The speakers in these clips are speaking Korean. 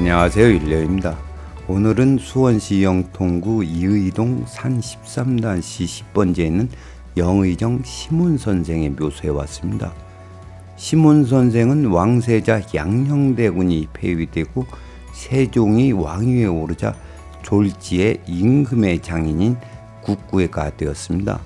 안녕하세요, 일레오입니다. 오늘은 수원시 영통구 이의동 산 13-시 10번지에 있는 영의정 시문선생의 묘소에 왔습니다. 시문선생은 왕세자 양녕대군이 폐위되고 세종이 왕위에 오르자 졸지의 임금의 장인인 국구가 되었습니다.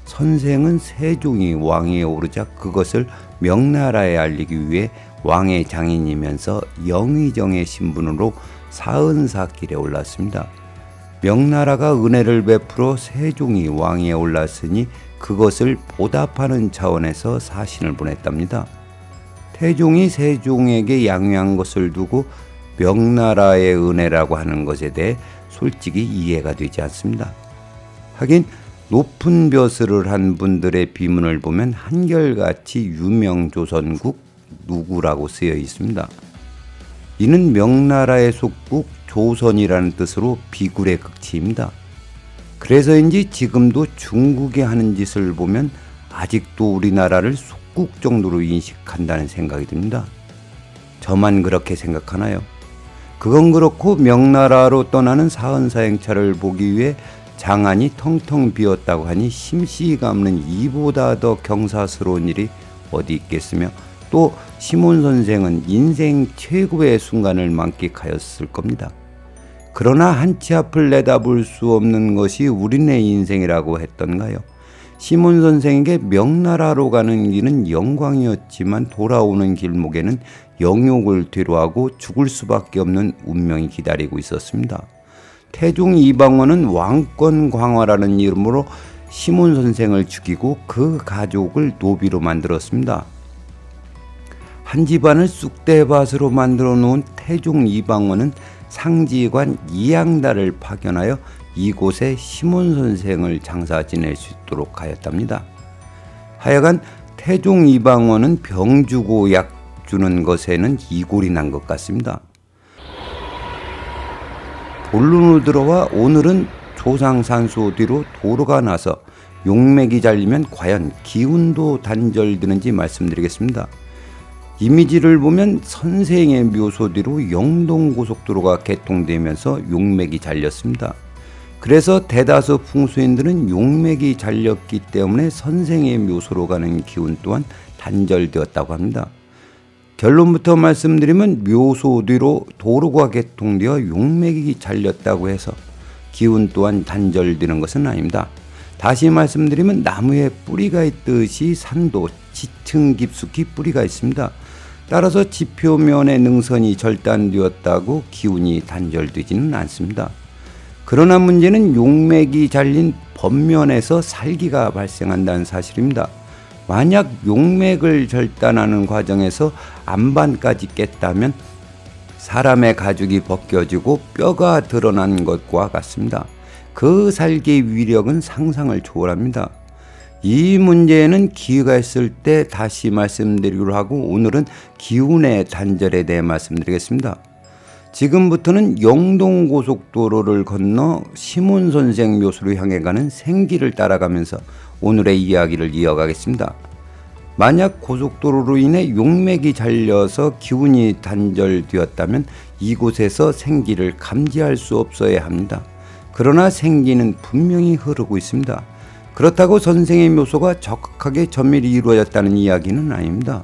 선생은 세종이 왕위에 오르자 그것을 명나라에 알리기 위해 왕의 장인이면서 영의정의 신분으로 사은사길에 올랐습니다. 명나라가 은혜를 베풀어 세종이 왕위에 올랐으니 그것을 보답하는 차원에서 사신을 보냈답니다. 태종이 세종에게 양유한 것을 두고 명나라의 은혜라고 하는 것에 대해 솔직히 이해가 되지 않습니다. 하긴 높은 벼슬을 한 분들의 비문을 보면 한결같이 유명조선국 누구라고 쓰여 있습니다. 이는 명나라의 속국 조선이라는 뜻으로 비굴의 극치입니다. 그래서인지 지금도 중국이 하는 짓을 보면 아직도 우리나라를 속국 정도로 인식한다는 생각이 듭니다. 저만 그렇게 생각하나요? 그건 그렇고 명나라로 떠나는 사은사행차를 보기 위해 장안이 텅텅 비었다고 하니 심씨감는 이보다 더 경사스러운 일이 어디 있겠으며 또 시문선생은 인생 최고의 순간을 만끽하였을 겁니다. 그러나 한치 앞을 내다볼 수 없는 것이 우리네 인생이라고 했던가요? 시문선생에게 명나라로 가는 길은 영광이었지만 돌아오는 길목에는 영욕을 뒤로하고 죽을 수밖에 없는 운명이 기다리고 있었습니다. 태종 이방원은 왕권 강화라는 이름으로 시문선생을 죽이고 그 가족을 노비로 만들었습니다. 한 집안을 쑥대밭으로 만들어 놓은 태종 이방원은 상지관 이양달을 파견하여 이곳에 시문선생을 장사 지낼 수 있도록 하였답니다. 하여간 태종 이방원은 병 주고 약 주는 것에는 이골이 난 것 같습니다. 본론으로 들어와 오늘은 조상산소 뒤로 도로가 나서 용맥이 잘리면 과연 기운도 단절되는지 말씀드리겠습니다. 이미지를 보면 선생의 묘소 뒤로 영동고속도로가 개통되면서 용맥이 잘렸습니다. 그래서 대다수 풍수인들은 용맥이 잘렸기 때문에 선생의 묘소로 가는 기운 또한 단절되었다고 합니다. 결론부터 말씀드리면 묘소 뒤로 도로가 개통되어 용맥이 잘렸다고 해서 기운 또한 단절되는 것은 아닙니다. 다시 말씀드리면 나무에 뿌리가 있듯이 산도 지층 깊숙이 뿌리가 있습니다. 따라서 지표면의 능선이 절단되었다고 기운이 단절되지는 않습니다. 그러나 문제는 용맥이 잘린 법면에서 살기가 발생한다는 사실입니다. 만약 용맥을 절단하는 과정에서 안반까지 깼다면 사람의 가죽이 벗겨지고 뼈가 드러난 것과 같습니다. 그 살기의 위력은 상상을 초월합니다. 이 문제는 기회가 있을 때 다시 말씀드리기로 하고 오늘은 기운의 단절에 대해 말씀드리겠습니다. 지금부터는 영동고속도로를 건너 시문선생 묘소로 향해 가는 생길을 따라가면서 오늘의 이야기를 이어가겠습니다. 만약 고속도로로 인해 용맥이 잘려서 기운이 단절되었다면 이곳에서 생기를 감지할 수 없어야 합니다. 그러나 생기는 분명히 흐르고 있습니다. 그렇다고 선생의 묘소가 적극하게 점밀히 이루어졌다는 이야기는 아닙니다.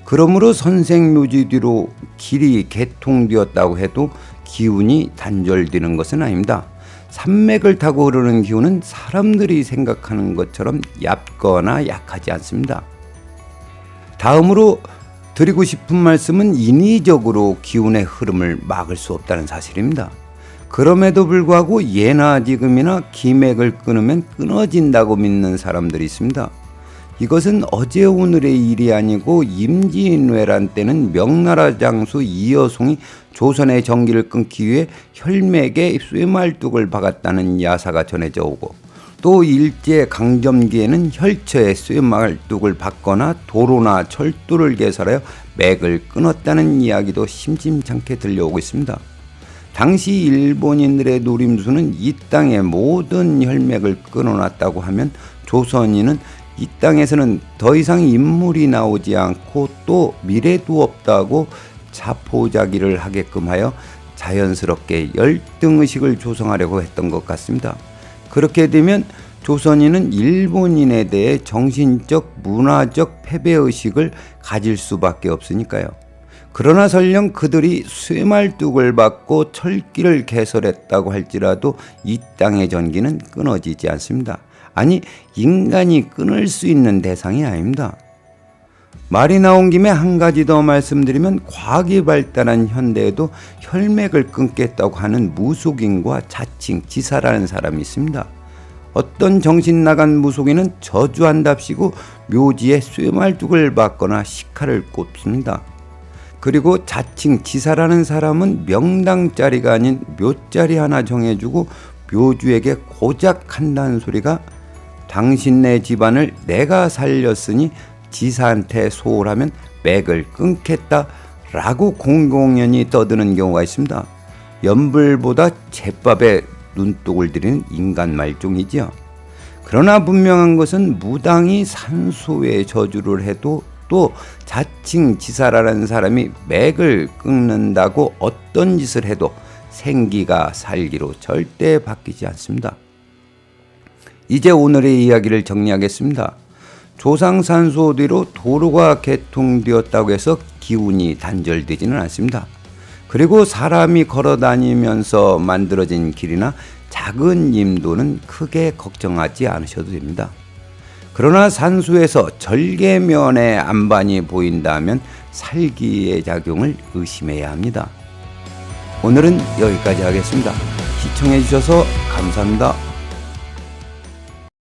그러므로 선생 묘지 뒤로 길이 개통되었다고 해도 기운이 단절되는 것은 아닙니다. 산맥을 타고 흐르는 기운은 사람들이 생각하는 것처럼 얕거나 약하지 않습니다. 다음으로 드리고 싶은 말씀은 인위적으로 기운의 흐름을 막을 수 없다는 사실입니다. 그럼에도 불구하고 예나 지금이나 기맥을 끊으면 끊어진다고 믿는 사람들이 있습니다. 이것은 어제 오늘의 일이 아니고 임진왜란 때는 명나라 장수 이여송이 조선의 정기를 끊기 위해 혈맥에 쇠말뚝을 박았다는 야사가 전해져 오고 또 일제 강점기에는 혈처에 쇠말뚝을 박거나 도로나 철도를 개설하여 맥을 끊었다는 이야기도 심심찮게 들려오고 있습니다. 당시 일본인들의 노림수는 이 땅의 모든 혈맥을 끊어놨다고 하면 조선인은 이 땅에서는 더 이상 인물이 나오지 않고 또 미래도 없다고 자포자기를 하게끔 하여 자연스럽게 열등의식을 조성하려고 했던 것 같습니다. 그렇게 되면 조선인은 일본인에 대해 정신적, 문화적 패배의식을 가질 수밖에 없으니까요. 그러나 설령 그들이 쇠말뚝을 받고 철기를 개설했다고 할지라도 이 땅의 전기는 끊어지지 않습니다. 아니, 인간이 끊을 수 있는 대상이 아닙니다. 말이 나온 김에 한 가지 더 말씀드리면, 과학이 발달한 현대에도 혈맥을 끊겠다고 하는 무속인과 자칭 지사라는 사람이 있습니다. 어떤 정신 나간 무속인은 저주한답시고 묘지에 쇠말뚝을 받거나 식칼을 꽂습니다. 그리고 자칭 지사라는 사람은 명당짜리가 아닌 묘짜리 하나 정해주고 묘주에게 고작 한다는 소리가, 당신네 집안을 내가 살렸으니 지사한테 소홀하면 맥을 끊겠다 라고 공공연히 떠드는 경우가 있습니다. 연불보다 제밥에 눈독을 들이는 인간 말종이지요. 그러나 분명한 것은 무당이 산소에 저주를 해도 또 자칭 지사라는 사람이 맥을 끊는다고 어떤 짓을 해도 생기가 살기로 절대 바뀌지 않습니다. 이제 오늘의 이야기를 정리하겠습니다. 조상산소 뒤로 도로가 개통되었다고 해서 기운이 단절되지는 않습니다. 그리고 사람이 걸어다니면서 만들어진 길이나 작은 임도는 크게 걱정하지 않으셔도 됩니다. 그러나 산수에서 절개면의 안반이 보인다면 살기의 작용을 의심해야 합니다. 오늘은 여기까지 하겠습니다. 시청해 주셔서 감사합니다.